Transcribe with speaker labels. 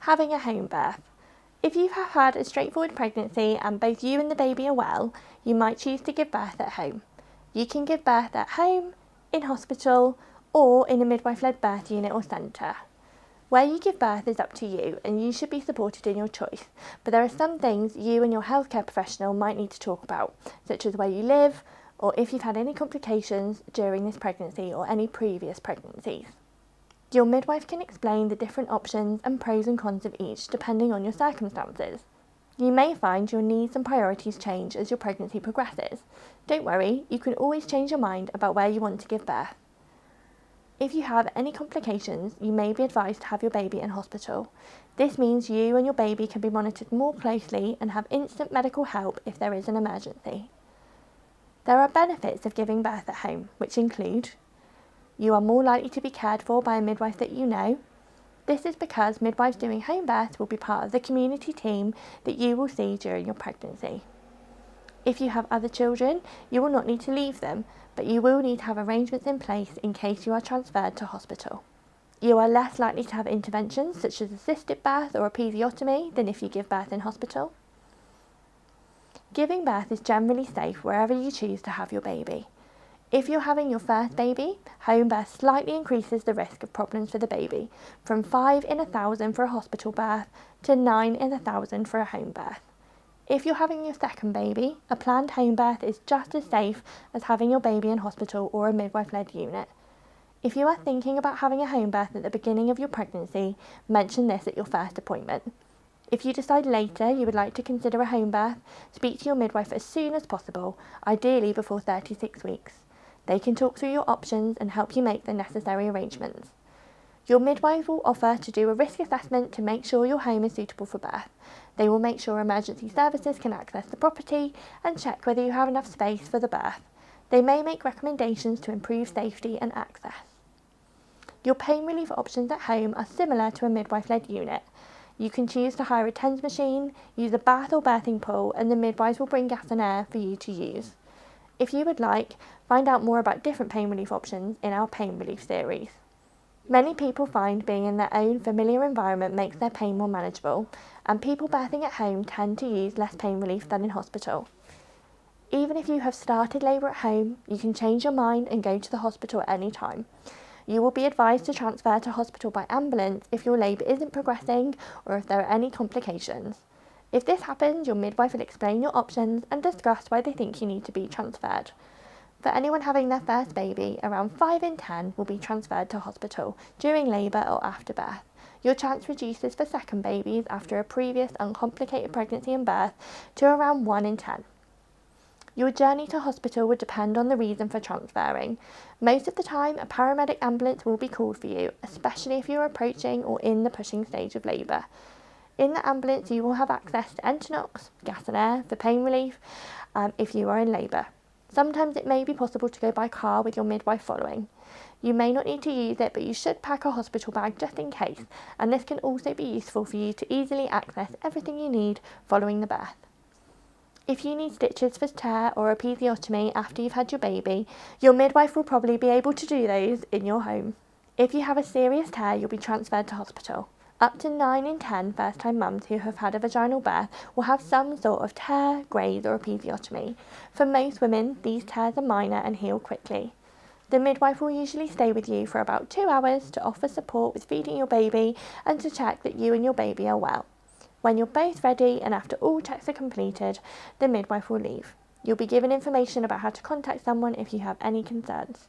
Speaker 1: Having a home birth. If you have had a straightforward pregnancy and both you and the baby are well, you might choose to give birth at home. You can give birth at home, in hospital, or in a midwife-led birth unit or centre. Where you give birth is up to you, and you should be supported in your choice, but there are some things you and your healthcare professional might need to talk about, such as where you live, or if you've had any complications during this pregnancy or any previous pregnancies. Your midwife can explain the different options and pros and cons of each depending on your circumstances. You may find your needs and priorities change as your pregnancy progresses. Don't worry, you can always change your mind about where you want to give birth. If you have any complications, you may be advised to have your baby in hospital. This means you and your baby can be monitored more closely and have instant medical help if there is an emergency. There are benefits of giving birth at home, which include: you are more likely to be cared for by a midwife that you know. This is because midwives doing home births will be part of the community team that you will see during your pregnancy. If you have other children, you will not need to leave them, but you will need to have arrangements in place in case you are transferred to hospital. You are less likely to have interventions such as assisted birth or episiotomy than if you give birth in hospital. Giving birth is generally safe wherever you choose to have your baby. If you're having your first baby, home birth slightly increases the risk of problems for the baby, from 5 in 1,000 for a hospital birth to 9 in 1,000 for a home birth. If you're having your second baby, a planned home birth is just as safe as having your baby in hospital or a midwife-led unit. If you are thinking about having a home birth at the beginning of your pregnancy, mention this at your first appointment. If you decide later you would like to consider a home birth, speak to your midwife as soon as possible, ideally before 36 weeks. They can talk through your options and help you make the necessary arrangements. Your midwife will offer to do a risk assessment to make sure your home is suitable for birth. They will make sure emergency services can access the property and check whether you have enough space for the birth. They may make recommendations to improve safety and access. Your pain relief options at home are similar to a midwife-led unit. You can choose to hire a TENS machine, use a bath or birthing pool, and the midwives will bring gas and air for you to use. If you would like, find out more about different pain relief options in our pain relief series. Many people find being in their own familiar environment makes their pain more manageable, and people birthing at home tend to use less pain relief than in hospital. Even if you have started labour at home, you can change your mind and go to the hospital at any time. You will be advised to transfer to hospital by ambulance if your labour isn't progressing or if there are any complications. If this happens, your midwife will explain your options and discuss why they think you need to be transferred. For anyone having their first baby, around 5 in 10 will be transferred to hospital during labour or after birth. Your chance reduces for second babies after a previous uncomplicated pregnancy and birth to around 1 in 10. Your journey to hospital would depend on the reason for transferring. Most of the time, a paramedic ambulance will be called for you, especially if you're approaching or in the pushing stage of labour. In the ambulance, you will have access to Entonox, gas and air for pain relief, if you are in labour. Sometimes it may be possible to go by car with your midwife following. You may not need to use it, but you should pack a hospital bag just in case, and this can also be useful for you to easily access everything you need following the birth. If you need stitches for tear or episiotomy after you've had your baby, your midwife will probably be able to do those in your home. If you have a serious tear, you'll be transferred to hospital. Up to 9 in 10 first-time mums who have had a vaginal birth will have some sort of tear, graze or episiotomy. For most women, these tears are minor and heal quickly. The midwife will usually stay with you for about 2 hours to offer support with feeding your baby and to check that you and your baby are well. When you're both ready and after all checks are completed, the midwife will leave. You'll be given information about how to contact someone if you have any concerns.